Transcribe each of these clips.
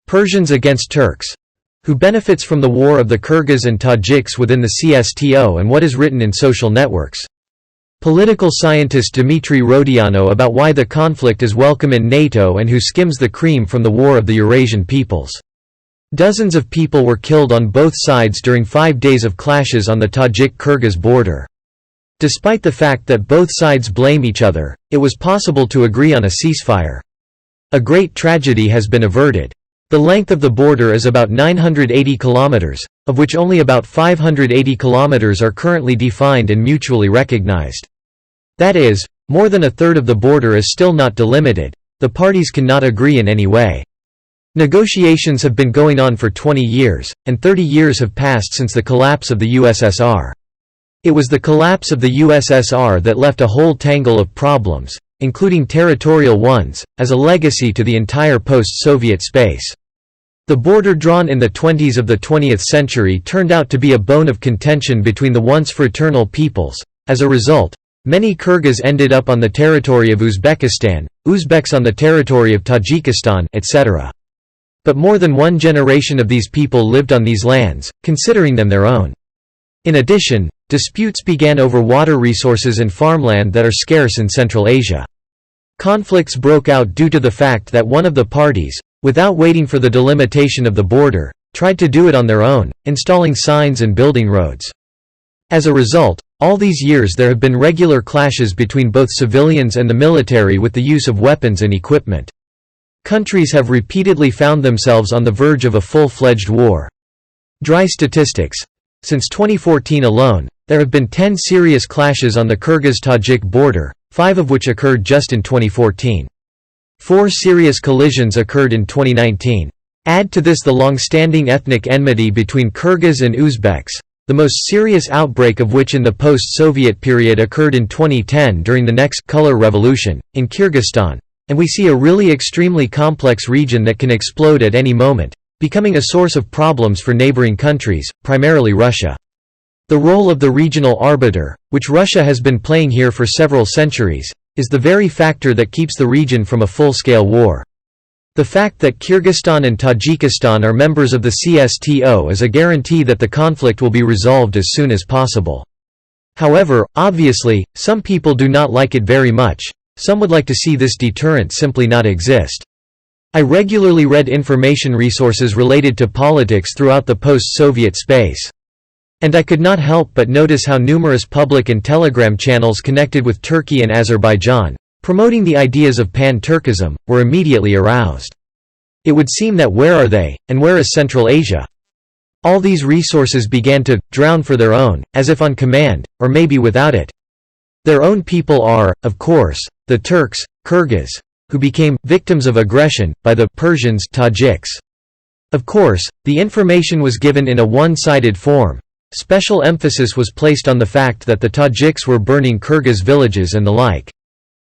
Persians against Turks. Who benefits from the war of the Kyrgyz and Tajiks within the CSTO and what is written in social networks. Political scientist Dmitry Rodionov about why the conflict is welcome in NATO and who skims the cream from the war of the Eurasian peoples. Dozens of people were killed on both sides during 5 days of clashes on the Tajik-Kyrgyz border. Despite the fact that both sides blame each other, it was possible to agree on a ceasefire. A great tragedy has been averted. The length of the border is about 980 kilometers, of which only about 580 kilometers are currently defined and mutually recognized. That is, more than a third of the border is still not delimited. The parties cannot agree in any way. Negotiations have been going on for 20 years, and 30 years have passed since the collapse of the USSR. It was the collapse of the USSR that left a whole tangle of problems, including territorial ones, as a legacy to the entire post-Soviet space. The border drawn in the 20s of the 20th century turned out to be a bone of contention between the once fraternal peoples. As a result, many Kyrgyz ended up on the territory of Uzbekistan, Uzbeks on the territory of Tajikistan, etc. But more than one generation of these people lived on these lands, considering them their own. In addition, disputes began over water resources and farmland that are scarce in Central Asia. Conflicts broke out due to the fact that one of the parties, without waiting for the delimitation of the border, tried to do it on their own, installing signs and building roads. As a result, all these years there have been regular clashes between both civilians and the military with the use of weapons and equipment. Countries have repeatedly found themselves on the verge of a full-fledged war. Dry statistics. Since 2014 alone, there have been 10 serious clashes on the Kyrgyz-Tajik border, 5 of which occurred just in 2014. 4 serious collisions occurred in 2019. Add to this the long-standing ethnic enmity between Kyrgyz and Uzbeks, the most serious outbreak of which in the post-Soviet period occurred in 2010 during the next color revolution, in Kyrgyzstan, and we see a really extremely complex region that can explode at any moment, becoming a source of problems for neighboring countries, primarily Russia. The role of the regional arbiter, which Russia has been playing here for several centuries, is the very factor that keeps the region from a full-scale war. The fact that Kyrgyzstan and Tajikistan are members of the CSTO is a guarantee that the conflict will be resolved as soon as possible. However, obviously, some people do not like it very much. Some would like to see this deterrent simply not exist. I regularly read information resources related to politics throughout the post-Soviet space. And I could not help but notice how numerous public and telegram channels connected with Turkey and Azerbaijan, promoting the ideas of pan-Turkism, were immediately aroused. It would seem that where are they, and where is Central Asia? All these resources began to drown for their own, as if on command, or maybe without it. Their own people are, of course, the Turks, Kyrgyz, who became victims of aggression by the Persians, Tajiks. Of course, the information was given in a one-sided form. Special emphasis was placed on the fact that the Tajiks were burning Kyrgyz villages and the like.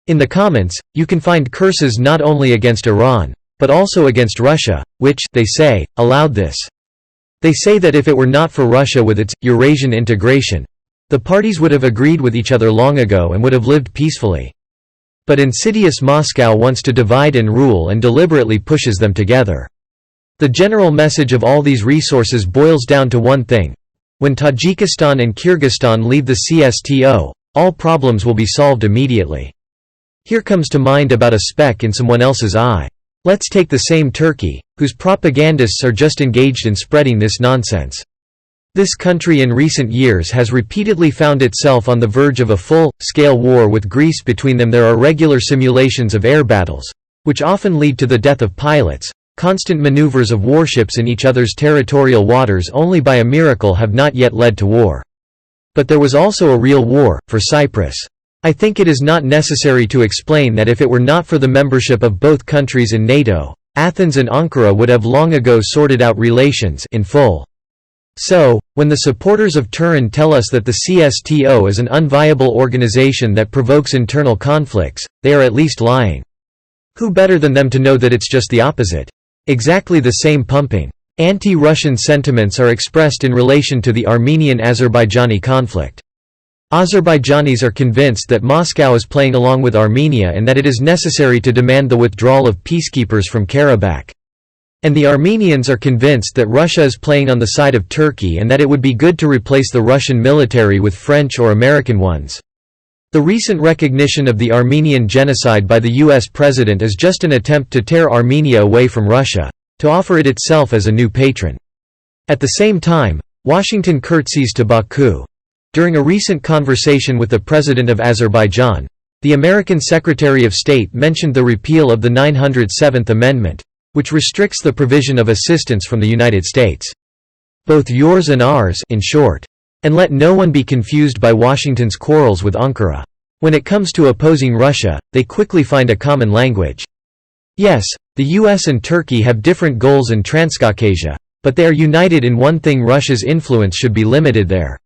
In the comments, you can find curses not only against Iran, but also against Russia, which, they say, allowed this. They say that if it were not for Russia with its Eurasian integration, the parties would have agreed with each other long ago and would have lived peacefully. But insidious Moscow wants to divide and rule and deliberately pushes them together. The general message of all these resources boils down to one thing. When Tajikistan and Kyrgyzstan leave the CSTO, all problems will be solved immediately. Here comes to mind about a speck in someone else's eye. Let's take the same Turkey, whose propagandists are just engaged in spreading this nonsense. This country in recent years has repeatedly found itself on the verge of a full-scale war with Greece between them. There are regular simulations of air battles, which often lead to the death of pilots. Constant maneuvers of warships in each other's territorial waters only by a miracle have not yet led to war. But there was also a real war, for Cyprus. I think it is not necessary to explain that if it were not for the membership of both countries in NATO, Athens and Ankara would have long ago sorted out relations in full. So, when the supporters of Turan tell us that the CSTO is an unviable organization that provokes internal conflicts, they are at least lying. Who better than them to know that it's just the opposite? Exactly the same pumping. Anti-Russian sentiments are expressed in relation to the Armenian-Azerbaijani conflict. Azerbaijanis are convinced that Moscow is playing along with Armenia and that it is necessary to demand the withdrawal of peacekeepers from Karabakh. And the Armenians are convinced that Russia is playing on the side of Turkey and that it would be good to replace the Russian military with French or American ones. The recent recognition of the Armenian genocide by the US president is just an attempt to tear Armenia away from Russia, to offer it itself as a new patron. At the same time, Washington curtsies to Baku. During a recent conversation with the president of Azerbaijan, the American Secretary of State mentioned the repeal of the 907th Amendment, which restricts the provision of assistance from the United States. Both yours and ours, in short. And let no one be confused by Washington's quarrels with Ankara. When it comes to opposing Russia, they quickly find a common language. Yes, the US and Turkey have different goals in Transcaucasia, but they are united in one thing: Russia's influence should be limited there.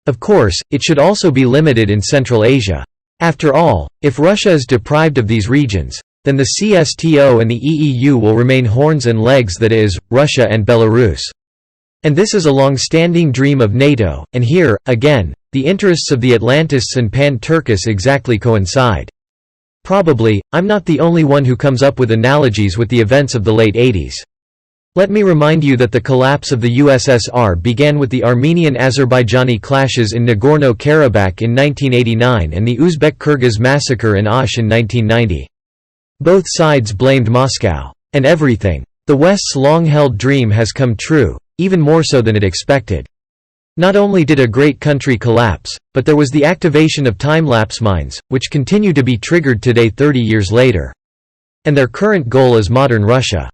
Of course, it should also be limited in Central Asia. After all, if Russia is deprived of these regions, then the CSTO and the EEU will remain horns and legs, that is, Russia and Belarus. And this is a long-standing dream of NATO, and here, again, the interests of the Atlantists and Pan-Turkists exactly coincide. Probably, I'm not the only one who comes up with analogies with the events of the late 80s. Let me remind you that the collapse of the USSR began with the Armenian-Azerbaijani clashes in Nagorno-Karabakh in 1989 and the Uzbek-Kyrgyz massacre in Osh in 1990. Both sides blamed Moscow. And everything. The West's long-held dream has come true, even more so than it expected. Not only did a great country collapse, but there was the activation of time-lapse mines, which continue to be triggered today 30 years later. And their current goal is modern Russia.